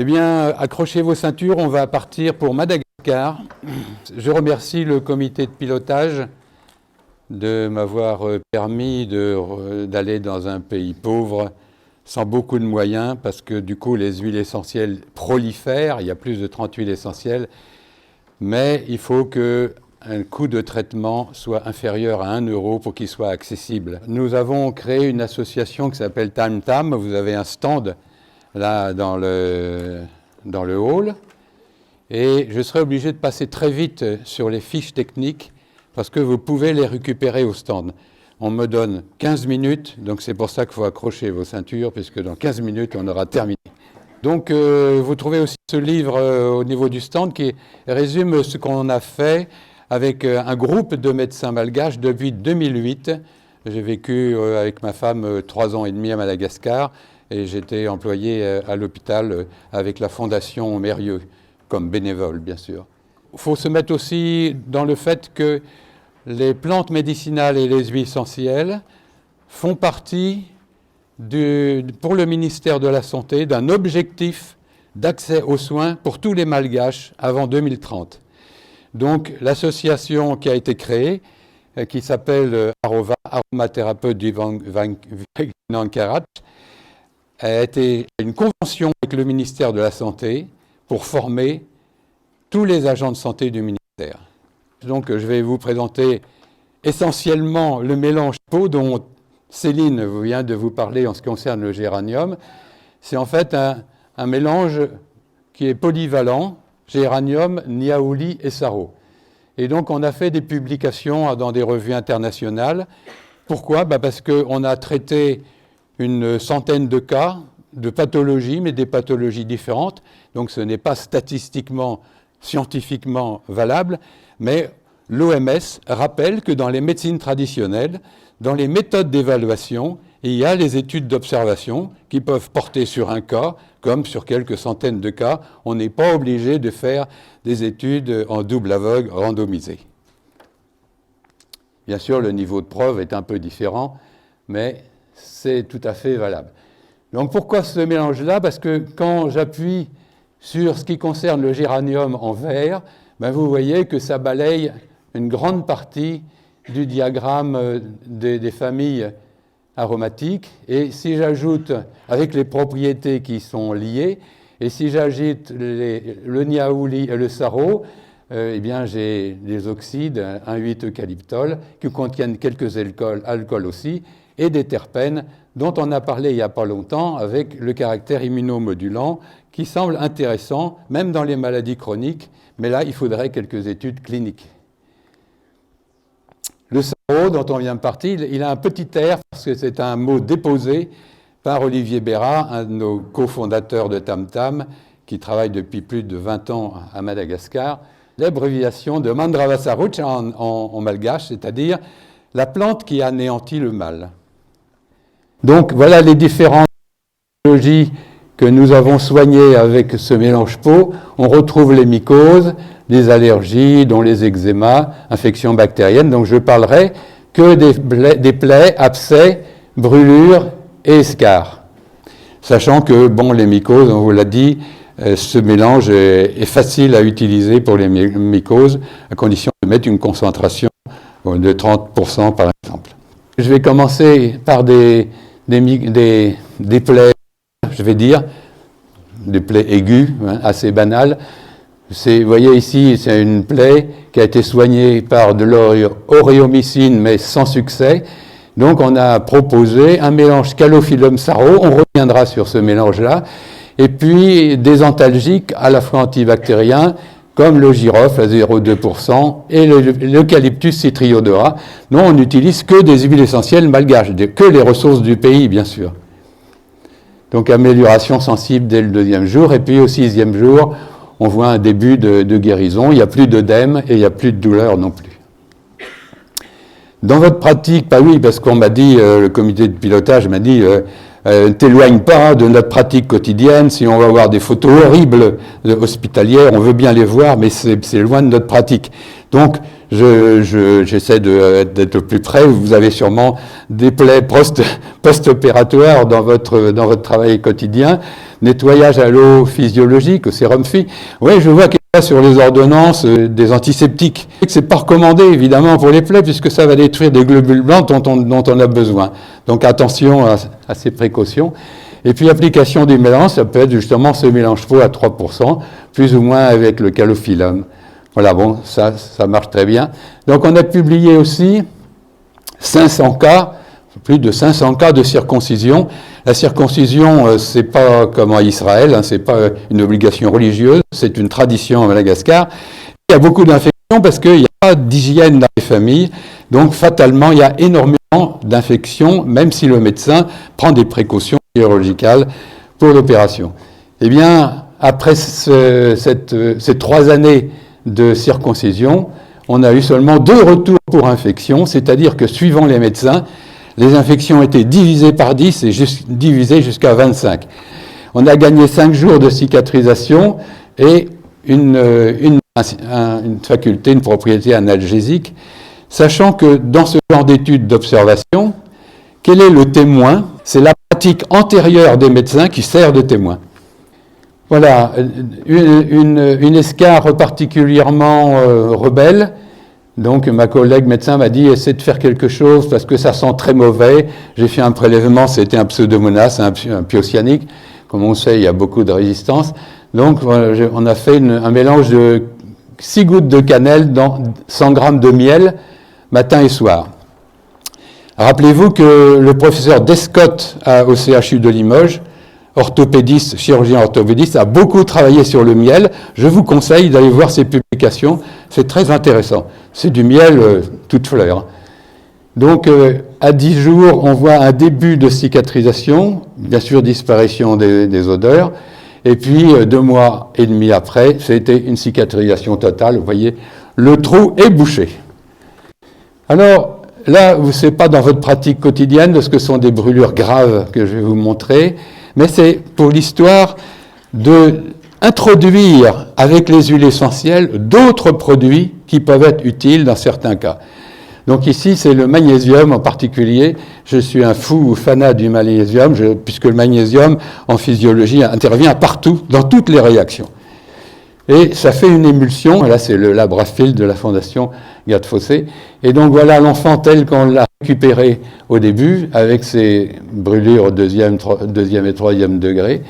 bien, accrochez vos ceintures, on va partir pour Madagascar. Je remercie le comité de pilotage de m'avoir permis d'aller dans un pays pauvre sans beaucoup de moyens, parce que du coup les huiles essentielles prolifèrent, il y a plus de 30 huiles essentielles, mais il faut qu'un coût de traitement soit inférieur à 1 euro pour qu'il soit accessible. Nous avons créé une association qui s'appelle Tam Tam, vous avez un stand là dans le hall, et je serai obligé de passer très vite sur les fiches techniques parce que vous pouvez les récupérer au stand. On me donne 15 minutes, donc c'est pour ça qu'il faut accrocher vos ceintures, puisque dans 15 minutes, on aura terminé. Donc, vous trouvez aussi ce livre au niveau du stand qui résume ce qu'on a fait avec un groupe de médecins malgaches depuis 2008. J'ai vécu avec ma femme 3 ans et demi à Madagascar et j'étais employé à l'hôpital avec la Fondation Mérieux, comme bénévole, bien sûr. Il faut se mettre aussi dans le fait que les plantes médicinales et les huiles essentielles font partie, pour le ministère de la Santé, d'un objectif d'accès aux soins pour tous les Malgaches avant 2030. Donc l'association qui a été créée, qui s'appelle Arova, Aromathérapeute du Vagnankarat, a été une convention avec le ministère de la Santé pour former tous les agents de santé du ministère. Donc je vais vous présenter essentiellement le mélange peau dont Céline vient de vous parler en ce qui concerne le géranium. C'est en fait un mélange qui est polyvalent, géranium, niaouli et sarro. Et donc on a fait des publications dans des revues internationales. Pourquoi ? Parce qu'on a traité une centaine de cas de pathologies, mais des pathologies différentes. Donc ce n'est pas statistiquement, scientifiquement valable, mais l'OMS rappelle que dans les médecines traditionnelles, dans les méthodes d'évaluation, il y a les études d'observation qui peuvent porter sur un cas, comme sur quelques centaines de cas. On n'est pas obligé de faire des études en double aveugle randomisées. Bien sûr, le niveau de preuve est un peu différent, mais c'est tout à fait valable. Donc pourquoi ce mélange-là ? Parce que quand j'appuie sur ce qui concerne le géranium en vert, vous voyez que ça balaye une grande partie du diagramme des familles aromatiques. Et si j'ajoute, avec les propriétés qui sont liées, et si j'ajoute le niaouli et le sarro, eh bien j'ai des oxydes, 1,8-eucalyptol, qui contiennent quelques alcools aussi, et des terpènes, dont on a parlé il n'y a pas longtemps, avec le caractère immunomodulant, qui semble intéressant, même dans les maladies chroniques, mais là, il faudrait quelques études cliniques. Le sarro, dont on vient de partir, il a un petit air, parce que c'est un mot déposé par Olivier Bérat, un de nos cofondateurs de Tam Tam, qui travaille depuis plus de 20 ans à Madagascar. L'abréviation de Mandravasaruch en malgache, c'est-à-dire la plante qui anéantit le mal. Donc voilà les différentes pathologies que nous avons soignées avec ce mélange peau. On retrouve les mycoses, les allergies, dont les eczémas, infections bactériennes. Donc je parlerai que des plaies, abcès, brûlures et escarres. Sachant que, les mycoses, on vous l'a dit, ce mélange est facile à utiliser pour les mycoses, à condition de mettre une concentration de 30% par exemple. Je vais commencer par des plaies, je vais dire, des plaies aiguës, assez banales. Vous voyez ici, c'est une plaie qui a été soignée par de l'oréomycine, mais sans succès. Donc on a proposé un mélange Calophyllum sarro, on reviendra sur ce mélange-là, et puis des antalgiques à la fois antibactériens, comme le girofle à 0,2% et l'eucalyptus citriodora. Non, on n'utilise que des huiles essentielles malgaches, que les ressources du pays, bien sûr. Donc amélioration sensible dès le 2e jour, et puis au 6e jour, on voit un début de guérison, il n'y a plus d'œdème et il n'y a plus de douleur non plus. Dans votre pratique, oui, parce qu'on m'a dit, le comité de pilotage m'a dit, ne t'éloigne pas de notre pratique quotidienne, si on va voir des photos horribles hospitalières, on veut bien les voir, mais c'est loin de notre pratique. Donc, j'essaie d'être le plus près. Vous avez sûrement des plaies post-opératoires dans votre travail quotidien. Nettoyage à l'eau physiologique, au sérum phy. Oui, je vois qu'il y a sur les ordonnances des antiseptiques. C'est pas recommandé, évidemment, pour les plaies, puisque ça va détruire des globules blancs dont on a besoin. Donc attention à ces précautions. Et puis l'application du mélange, ça peut être justement ce mélange faux à 3%, plus ou moins avec le calophyllum. Voilà, bon, ça marche très bien. Donc on a publié aussi 500 cas, plus de 500 cas de circoncision. La circoncision, c'est pas comme en Israël, hein, c'est pas une obligation religieuse, c'est une tradition à Madagascar. Il y a beaucoup d'infections parce qu'il n'y a pas d'hygiène dans les familles, donc fatalement, il y a énormément d'infections, même si le médecin prend des précautions chirurgicales pour l'opération. Eh bien, après ces 3 années de circoncision, on a eu seulement 2 retours pour infection, c'est-à-dire que suivant les médecins, les infections étaient divisées par 10 et divisées jusqu'à 25. On a gagné 5 jours de cicatrisation et une faculté, une propriété analgésique, sachant que dans ce genre d'études d'observation, quel est le témoin? C'est la pratique antérieure des médecins qui sert de témoin. Voilà, une escarre particulièrement rebelle. Donc ma collègue médecin m'a dit « essaie de faire quelque chose parce que ça sent très mauvais ». J'ai fait un prélèvement, c'était un pseudomonas, un pyocyanique. Comme on sait, il y a beaucoup de résistance. Donc on a fait un mélange de 6 gouttes de cannelle dans 100 grammes de miel, matin et soir. Rappelez-vous que le professeur Descott au CHU de Limoges, orthopédiste, chirurgien orthopédiste, a beaucoup travaillé sur le miel. Je vous conseille d'aller voir ses publications, c'est très intéressant. C'est du miel toute fleur. Donc, à 10 jours, on voit un début de cicatrisation, bien sûr disparition des odeurs, et puis 2 mois et demi après, c'était une cicatrisation totale. Vous voyez, le trou est bouché. Alors, là, ce n'est pas dans votre pratique quotidienne de ce que sont des brûlures graves que je vais vous montrer, mais c'est pour l'histoire d'introduire avec les huiles essentielles d'autres produits qui peuvent être utiles dans certains cas. Donc ici, c'est le magnésium en particulier. Je suis un fou fanat du magnésium, puisque le magnésium, en physiologie, intervient partout, dans toutes les réactions. Et ça fait une émulsion, là c'est le Labrafil de la Fondation Gade-Fossé. Et donc voilà l'enfant tel qu'on l'a récupéré au début, avec ses brûlures au deuxième et troisième degré.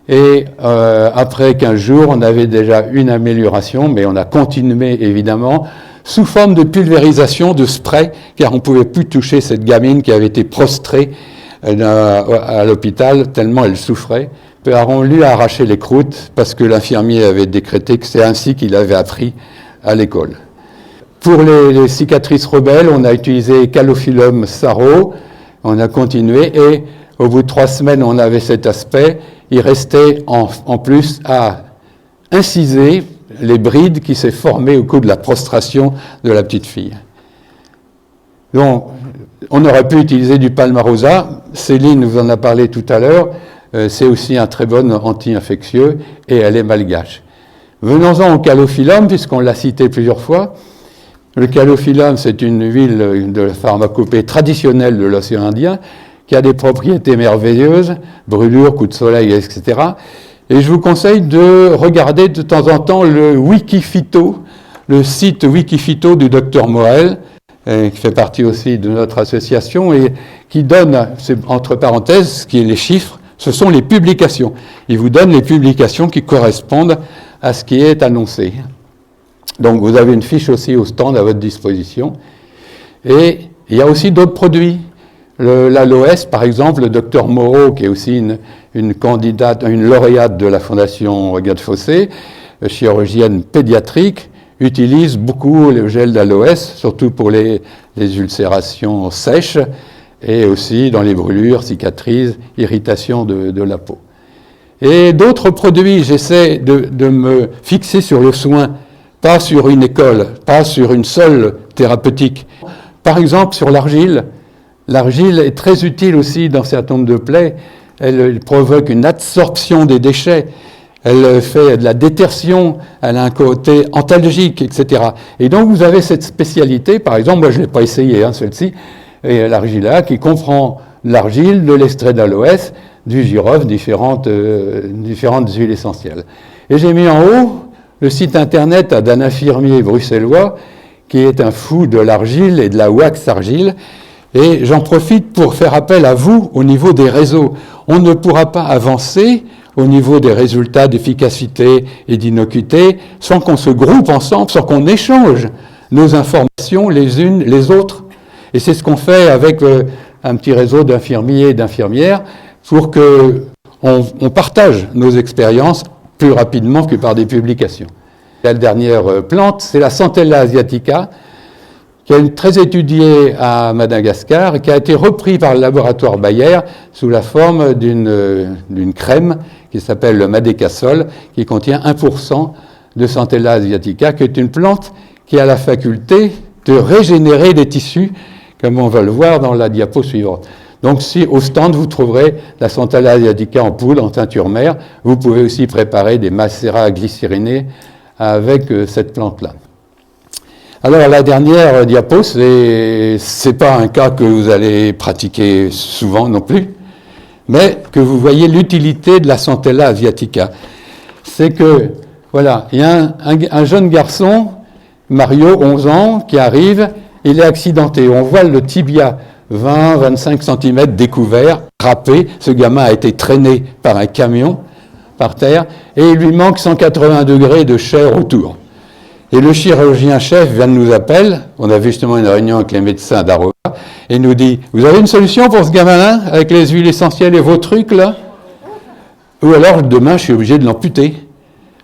Et après 15 jours, on avait déjà une amélioration, mais on a continué évidemment, sous forme de pulvérisation, de spray, car on ne pouvait plus toucher cette gamine qui avait été prostrée à l'hôpital, tellement elle souffrait. On lui a arraché les croûtes parce que l'infirmier avait décrété que c'est ainsi qu'il avait appris à l'école. Pour les cicatrices rebelles, on a utilisé Calophyllum saro, on a continué et au bout de 3 semaines, on avait cet aspect. Il restait en plus à inciser les brides qui s'est formées au cours de la prostration de la petite fille. Donc, on aurait pu utiliser du Palmarosa. Céline vous en a parlé tout à l'heure. C'est aussi un très bon anti-infectieux et elle est malgache. Venons-en au Calophyllum, puisqu'on l'a cité plusieurs fois. Le Calophyllum, c'est une huile de la pharmacopée traditionnelle de l'océan Indien qui a des propriétés merveilleuses, brûlures, coups de soleil, etc. Et je vous conseille de regarder de temps en temps le Wikiphyto, le site Wikiphyto du Dr Morel, qui fait partie aussi de notre association et qui donne, entre parenthèses, ce qui est les chiffres, ce sont les publications. Il vous donne les publications qui correspondent à ce qui est annoncé. Donc vous avez une fiche aussi au stand à votre disposition. Et il y a aussi d'autres produits. L'aloès, par exemple, le docteur Moreau, qui est aussi une candidate, une lauréate de la Fondation Gade-Fossé, chirurgienne pédiatrique, utilise beaucoup le gel d'aloès, surtout pour les ulcérations sèches, et aussi dans les brûlures, cicatrices, irritations de la peau. Et d'autres produits, j'essaie de me fixer sur le soin, pas sur une école, pas sur une seule thérapeutique. Par exemple, sur l'argile. L'argile est très utile aussi dans un certain nombre de plaies. Elle provoque une absorption des déchets. elle fait de la détertion, elle a un côté antalgique, etc. Et donc vous avez cette spécialité, par exemple, moi je ne l'ai pas essayé, hein, celle-ci, l'argila, qui comprend l'argile, de l'extrait d'aloès, du girofle, différentes huiles essentielles. Et j'ai mis en haut le site internet d'un infirmier bruxellois qui est un fou de l'argile et de la wax argile. Et j'en profite pour faire appel à vous au niveau des réseaux. On ne pourra pas avancer au niveau des résultats d'efficacité et d'innocuité sans qu'on se groupe ensemble, sans qu'on échange nos informations les unes les autres. Et c'est ce qu'on fait avec un petit réseau d'infirmiers et d'infirmières pour qu'on partage nos expériences plus rapidement que par des publications. La dernière plante, c'est la Centella asiatica, qui est très étudiée à Madagascar, qui a été reprise par le laboratoire Bayer sous la forme d'une crème qui s'appelle le Madécasol, qui contient 1% de Centella asiatica, qui est une plante qui a la faculté de régénérer des tissus, comme on va le voir dans la diapo suivante. Donc si au stand vous trouverez la Centella asiatica en poudre, en teinture mère, vous pouvez aussi préparer des macérats glycérinés avec cette plante-là. Alors la dernière diapo, c'est pas un cas que vous allez pratiquer souvent non plus, mais que vous voyez l'utilité de la Centella asiatica. C'est que, voilà, il y a un jeune garçon, Mario, 11 ans, qui arrive, il est accidenté. On voit le tibia 20-25 cm découvert, râpé. Ce gamin a été traîné par un camion par terre, et il lui manque 180 degrés de chair autour. Et le chirurgien-chef vient de nous appeler, on avait justement une réunion avec les médecins d'Aroa, et nous dit, vous avez une solution pour ce gamin-là, avec les huiles essentielles et vos trucs là? Ou alors demain je suis obligé de l'amputer.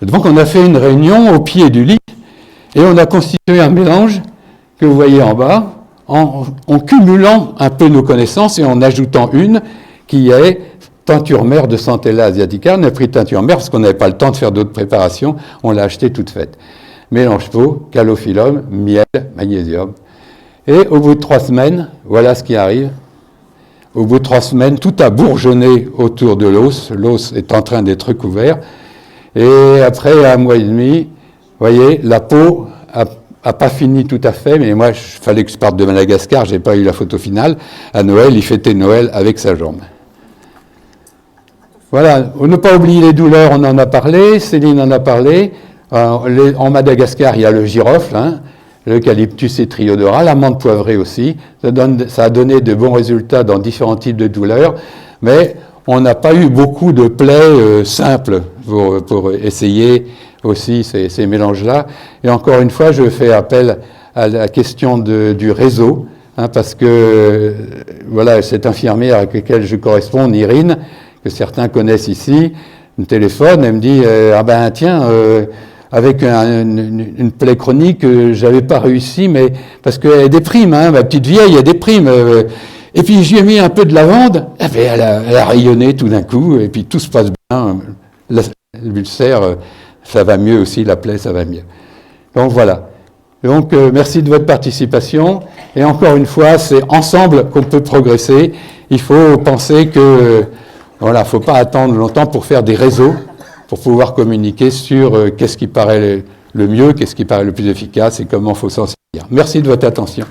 Donc on a fait une réunion au pied du lit, et on a constitué un mélange que vous voyez en bas, en cumulant un peu nos connaissances et en ajoutant une qui est teinture mère de Centella asiatica. On a pris teinture mère parce qu'on n'avait pas le temps de faire d'autres préparations, on l'a achetée toute faite. Mélange pot, calophyllum, miel, magnésium. Et au bout de 3 semaines, voilà ce qui arrive. Au bout de 3 semaines, tout a bourgeonné autour de l'os. L'os est en train d'être recouvert. Et après 1 mois et demi, vous voyez, la peau a pas fini tout à fait, mais moi, il fallait que je parte de Madagascar, j'ai pas eu la photo finale. À Noël, il fêtait Noël avec sa jambe. Voilà, ne pas oublier les douleurs, on en a parlé, Céline en a parlé. En Madagascar, il y a le girofle, hein, l'eucalyptus et triodora, l'amande poivrée aussi. Ça a donné de bons résultats dans différents types de douleurs, mais on n'a pas eu beaucoup de plaies simples pour essayer aussi ces mélanges-là. Et encore une fois, je fais appel à la question du réseau, hein, parce que voilà, cette infirmière avec laquelle je corresponds, Irine, que certains connaissent ici, me téléphone, elle me dit ah ben tiens, avec une plaie chronique, j'avais pas réussi, mais parce qu'elle déprime, hein, ma petite vieille, elle déprime. Et puis j'y ai mis un peu de lavande, et puis elle a rayonné tout d'un coup, et puis tout se passe bien. L'ulcère, ça va mieux aussi, la plaie, ça va mieux. Donc voilà. Donc merci de votre participation. Et encore une fois, c'est ensemble qu'on peut progresser. Il faut penser que voilà, faut pas attendre longtemps pour faire des réseaux, pour pouvoir communiquer sur qu'est-ce qui paraît le mieux, qu'est-ce qui paraît le plus efficace et comment il faut s'en servir. Merci de votre attention.